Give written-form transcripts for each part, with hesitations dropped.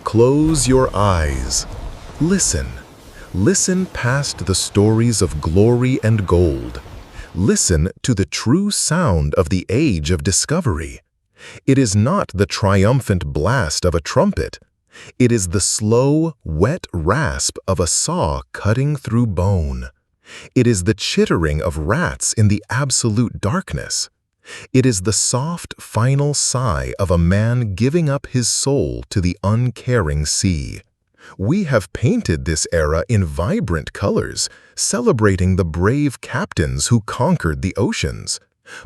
Close your eyes. Listen. Listen past the stories of glory and gold. Listen to the true sound of the age of discovery. It is not the triumphant blast of a trumpet. It is the slow, wet rasp of a saw cutting through bone. It is the chittering of rats in the absolute darkness. It is the soft, final sigh of a man giving up his soul to the uncaring sea. We have painted this era in vibrant colors, celebrating the brave captains who conquered the oceans.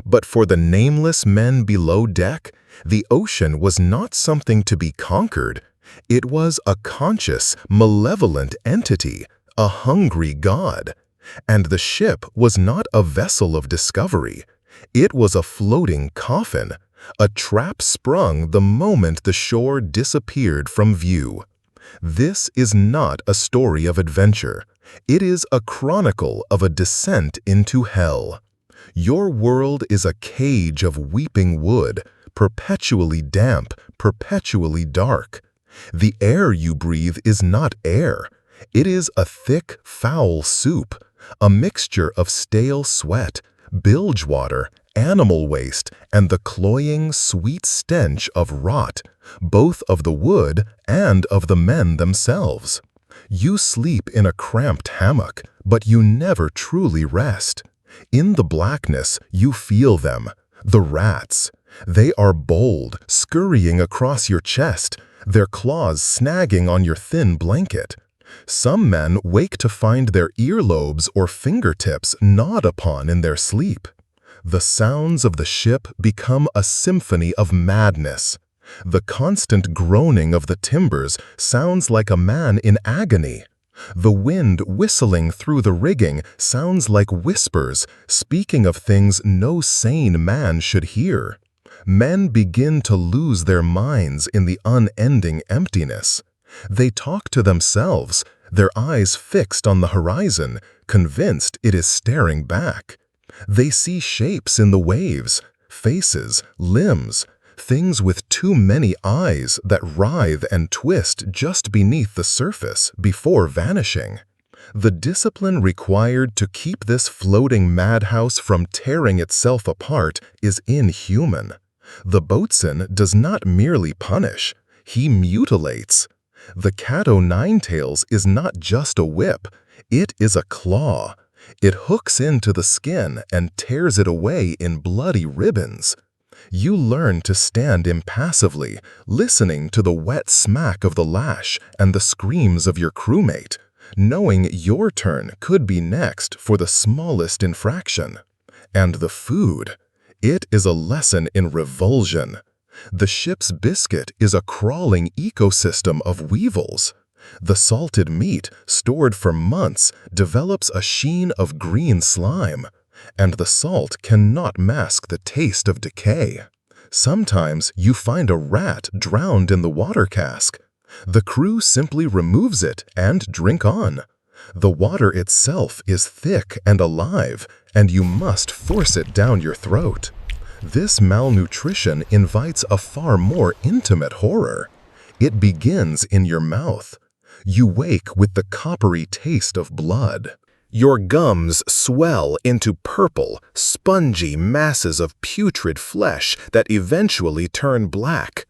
But for the nameless men below deck, the ocean was not something to be conquered. It was a conscious, malevolent entity, a hungry god. And the ship was not a vessel of discovery. It was a floating coffin, a trap sprung the moment the shore disappeared from view. This is not a story of adventure. It is a chronicle of a descent into hell. Your world is a cage of weeping wood, perpetually damp, perpetually dark. The air you breathe is not air. It is a thick, foul soup, a mixture of stale sweat, bilge water, animal waste, and the cloying, sweet stench of rot, both of the wood and of the men themselves. You sleep in a cramped hammock, but you never truly rest. In the blackness, you feel them, the rats. They are bold, scurrying across your chest, their claws snagging on your thin blanket. Some men wake to find their earlobes or fingertips gnawed upon in their sleep. The sounds of the ship become a symphony of madness. The constant groaning of the timbers sounds like a man in agony. The wind whistling through the rigging sounds like whispers, speaking of things no sane man should hear. Men begin to lose their minds in the unending emptiness. They talk to themselves, their eyes fixed on the horizon, convinced it is staring back. They see shapes in the waves, faces, limbs, things with too many eyes that writhe and twist just beneath the surface before vanishing. The discipline required to keep this floating madhouse from tearing itself apart is inhuman. The boatswain does not merely punish, he mutilates. The cat-o'-nine-tails is not just a whip, it is a claw. It hooks into the skin and tears it away in bloody ribbons. You learn to stand impassively, listening to the wet smack of the lash and the screams of your crewmate, knowing your turn could be next for the smallest infraction. And the food, it is a lesson in revulsion. The ship's biscuit is a crawling ecosystem of weevils. The salted meat, stored for months, develops a sheen of green slime, and the salt cannot mask the taste of decay. Sometimes you find a rat drowned in the water cask. The crew simply removes it and drink on. The water itself is thick and alive, and you must force it down your throat. This malnutrition invites a far more intimate horror. It begins in your mouth. You wake with the coppery taste of blood. Your gums swell into purple, spongy masses of putrid flesh that eventually turn black.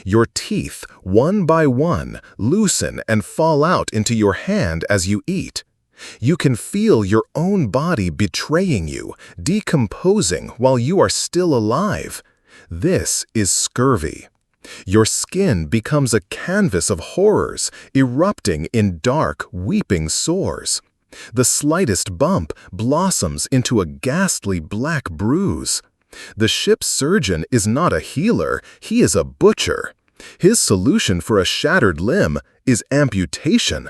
Your teeth, one by one, loosen and fall out into your hand as you eat. You can feel your own body betraying you, decomposing while you are still alive. This is scurvy. Your skin becomes a canvas of horrors, erupting in dark, weeping sores. The slightest bump blossoms into a ghastly black bruise. The ship's surgeon is not a healer, he is a butcher. His solution for a shattered limb is amputation.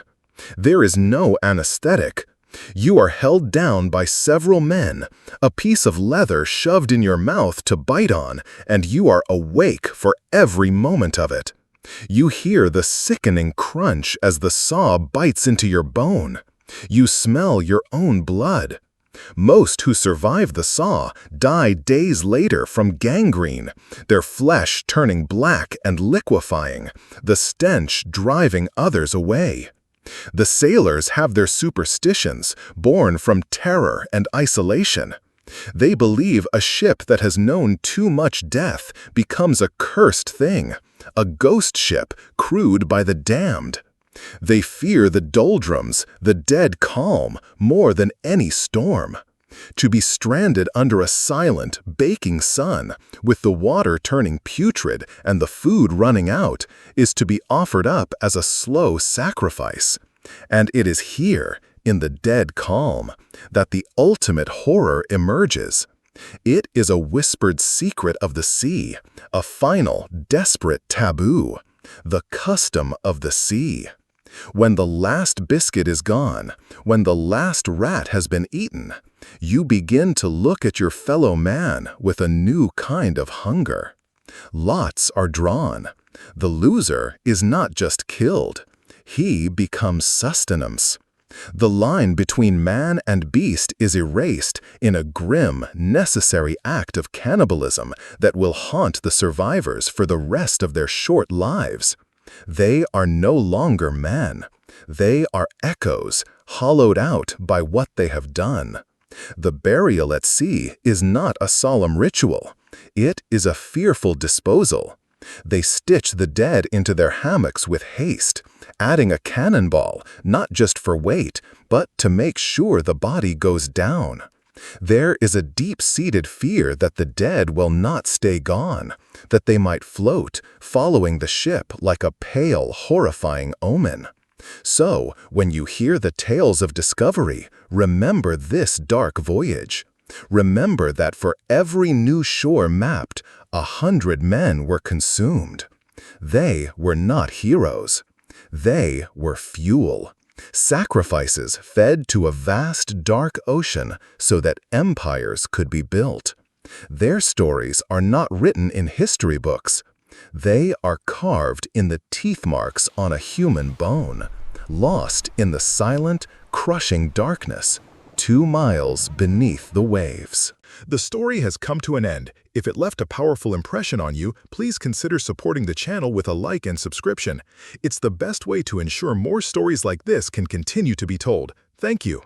There is no anesthetic. You are held down by several men, a piece of leather shoved in your mouth to bite on, and you are awake for every moment of it. You hear the sickening crunch as the saw bites into your bone. You smell your own blood. Most who survive the thaw die days later from gangrene, their flesh turning black and liquefying, the stench driving others away. The sailors have their superstitions, born from terror and isolation. They believe a ship that has known too much death becomes a cursed thing, a ghost ship crewed by the damned. They fear the doldrums, the dead calm, more than any storm. To be stranded under a silent, baking sun, with the water turning putrid and the food running out, is to be offered up as a slow sacrifice. And it is here, in the dead calm, that the ultimate horror emerges. It is a whispered secret of the sea, a final, desperate taboo, the custom of the sea. When the last biscuit is gone, when the last rat has been eaten, you begin to look at your fellow man with a new kind of hunger. Lots are drawn. The loser is not just killed. He becomes sustenance. The line between man and beast is erased in a grim, necessary act of cannibalism that will haunt the survivors for the rest of their short lives. They are no longer men. They are echoes, hollowed out by what they have done. The burial at sea is not a solemn ritual. It is a fearful disposal. They stitch the dead into their hammocks with haste, adding a cannonball, not just for weight, but to make sure the body goes down. There is a deep-seated fear that the dead will not stay gone, that they might float, following the ship like a pale, horrifying omen. So, when you hear the tales of discovery, remember this dark voyage. Remember that for every new shore mapped, 100 men were consumed. They were not heroes. They were fuel. Sacrifices fed to a vast dark ocean so that empires could be built. Their stories are not written in history books. They are carved in the teeth marks on a human bone, lost in the silent, crushing darkness, 2 miles beneath the waves. The story has come to an end. If it left a powerful impression on you, please consider supporting the channel with a like and subscription. It's the best way to ensure more stories like this can continue to be told. Thank you.